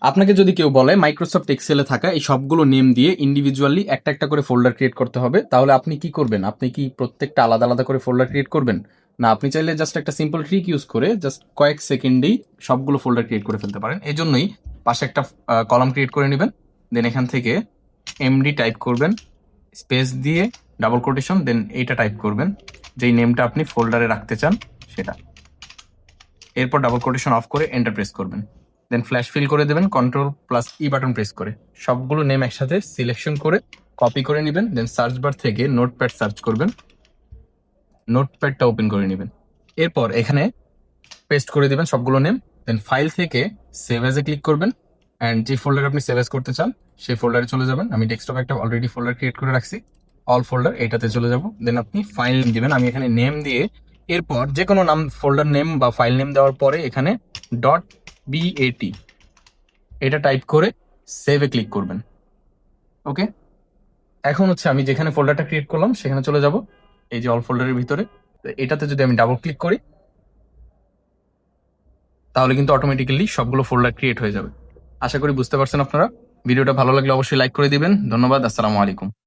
আপনাকে যদি কেউ বলে মাইক্রোসফট এক্সেলে থাকা এই সবগুলো নেম দিয়ে ইন্ডিভিজুয়ালি একটা একটা করে ফোল্ডার ক্রিয়েট করতে হবে, তাহলে আপনি কি করবেন? আপনি কি প্রত্যেকটা আলাদা আলাদা করে ফোল্ডার ক্রিয়েট করবেন? না, আপনি চাইলে জাস্ট একটা সিম্পল ট্রিক ইউজ করে জাস্ট কয়েক সেকেন্ডেই সবগুলো ফোল্ডার ক্রিয়েট করে ফেলতে পারেন। এই জন্যই পাশে একটা কলাম ক্রিয়েট করে নেবেন, দেন এখান থেকে এমডি টাইপ করবেন, স্পেস দিয়ে ডাবল কোটেশন, দেন এইটা টাইপ করবেন যেই নেমটা আপনি ফোল্ডারে রাখতে চান সেটা। এরপর ডাবল কোটেশন অফ করে এন্টার প্রেস করবেন, দেন ফ্ল্যাশ ফিল করে দেবেন কন্ট্রোল+ই বাটন প্রেস করে। সবগুলো নেম একসাথে সিলেকশন করে কপি করে নেবেন, দেন সার্চ বার থেকে নোটপ্যাড সার্চ করবেন, নোটপ্যাডটা ওপেন করে নেবেন। এরপর এখানে পেস্ট করে দেবেন সবগুলো নেম, দেন ফাইল থেকে সেভ এজে ক্লিক করবেন, অ্যান্ড যে ফোল্ডার আপনি সেভ এজ করতে চান সেই ফোল্ডারে চলে যাবেন। আমি ডেস্কটপে একটা অলরেডি ফোল্ডার ক্রিয়েট করে রাখছি, অল ফোল্ডার, এইটাতে চলে যাব। দেন আপনি ফাইল নেম দিবেন, আমি এখানে নেম দিয়ে এরপর যে কোনো নাম, ফোল্ডার নেম বা ফাইল নেম দেওয়ার পরে এখানে .bat এটা টাইপ করে সেভে ক্লিক করবেন। ওকে, এখন হচ্ছে আমি যেখানে ফোল্ডারটা ক্রিয়েট করলাম সেখানে চলে যাব, এই যে অল ফোল্ডারের ভিতরে। তো এটাতে যদি আমি ডাবল ক্লিক করি তাহলে কিন্তু অটোমেটিক্যালি সবগুলো ফোল্ডার ক্রিয়েট হয়ে যাবে। আশা করি বুঝতে পারছেন আপনারা। ভিডিওটা ভালো লাগলে অবশ্যই লাইক করে দিবেন। ধন্যবাদ। আসসালামু আলাইকুম।